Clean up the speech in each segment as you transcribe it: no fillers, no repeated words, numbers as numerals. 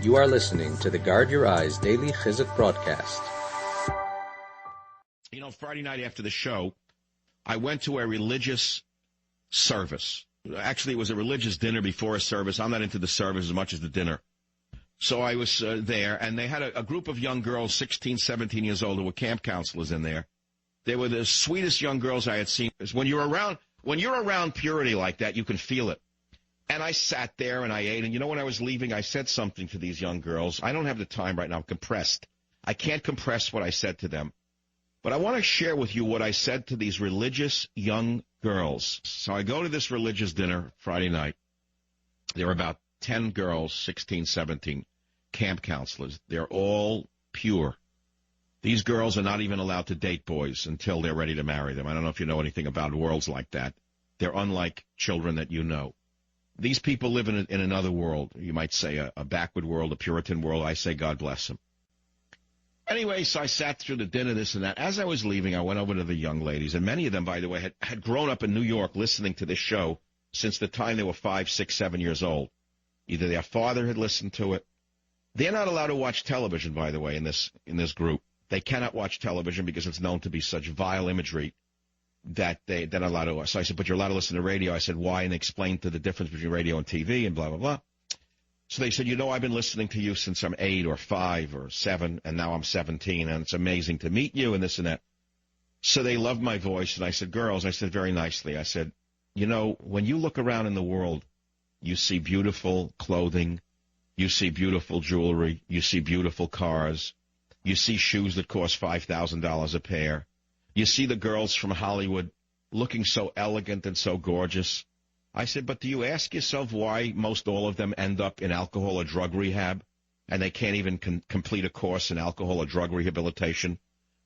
You are listening to the Guard Your Eyes Daily Chizuk broadcast. You know, Friday night after the show, I went to a religious service. Actually, it was a religious dinner before a service. I'm not into the service as much as the dinner. So I was there, and they had a group of young girls, 16, 17 years old, who were camp counselors in there. They were the sweetest young girls I had seen. When you're around purity like that, you can feel it. And I sat there and I ate, and you know, when I was leaving, I said something to these young girls. I don't have the time right now. I'm compressed. I can't compress what I said to them. But I want to share with you what I said to these religious young girls. So I go to this religious dinner Friday night. There were about 10 girls, 16, 17, camp counselors. They're all pure. These girls are not even allowed to date boys until they're ready to marry them. I don't know if you know anything about worlds like that. They're unlike children that you know. These people live in another world. You might say a backward world, a Puritan world. I say God bless them. Anyway, so I sat through the dinner, this and that. As I was leaving, I went over to the young ladies, and many of them, by the way, had grown up in New York listening to this show since the time they were 5, 6, 7 years old. Either their father had listened to it. They're not allowed to watch television, by the way, in this group. They cannot watch television because it's known to be such vile imagery that they're not allowed to. So I said, but you're allowed to listen to radio. I said, why? And they explained the difference between radio and TV and blah, blah, blah. So they said, you know, I've been listening to you since I'm 8 or 5 or 7, and now I'm 17, and it's amazing to meet you and this and that. So they loved my voice, and I said, girls, I said very nicely, I said, you know, when you look around in the world, you see beautiful clothing, you see beautiful jewelry, you see beautiful cars, you see shoes that cost $5,000 a pair. You see the girls from Hollywood looking so elegant and so gorgeous. I said, but do you ask yourself why most all of them end up in alcohol or drug rehab, and they can't even complete a course in alcohol or drug rehabilitation,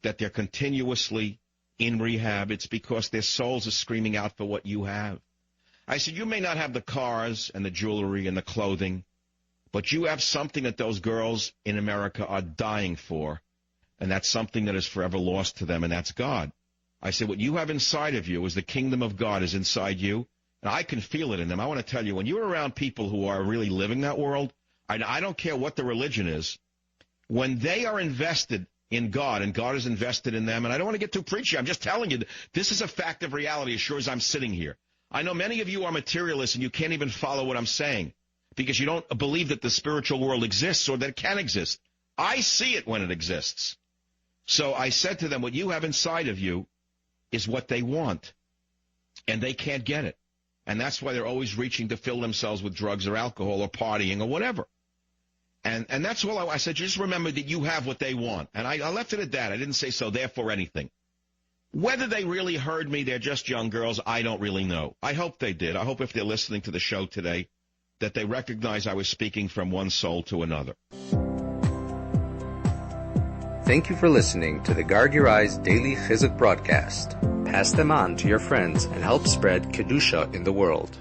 that they're continuously in rehab? It's because their souls are screaming out for what you have. I said, you may not have the cars and the jewelry and the clothing, but you have something that those girls in America are dying for. And that's something that is forever lost to them, and that's God. I said, what you have inside of you is the kingdom of God is inside you, and I can feel it in them. I want to tell you, when you're around people who are really living that world, I don't care what the religion is, when they are invested in God, and God is invested in them, and I don't want to get too preachy, I'm just telling you, this is a fact of reality as sure as I'm sitting here. I know many of you are materialists, and you can't even follow what I'm saying, because you don't believe that the spiritual world exists or that it can exist. I see it when it exists. So I said to them, what you have inside of you is what they want, and they can't get it. And that's why they're always reaching to fill themselves with drugs or alcohol or partying or whatever. And that's all I said, just remember that you have what they want. And I left it at that. I didn't say so therefore anything. Whether they really heard me, they're just young girls, I don't really know. I hope they did. I hope if they're listening to the show today that they recognize I was speaking from one soul to another. Thank you for listening to the Guard Your Eyes Daily Chizuk broadcast. Pass them on to your friends and help spread Kedusha in the world.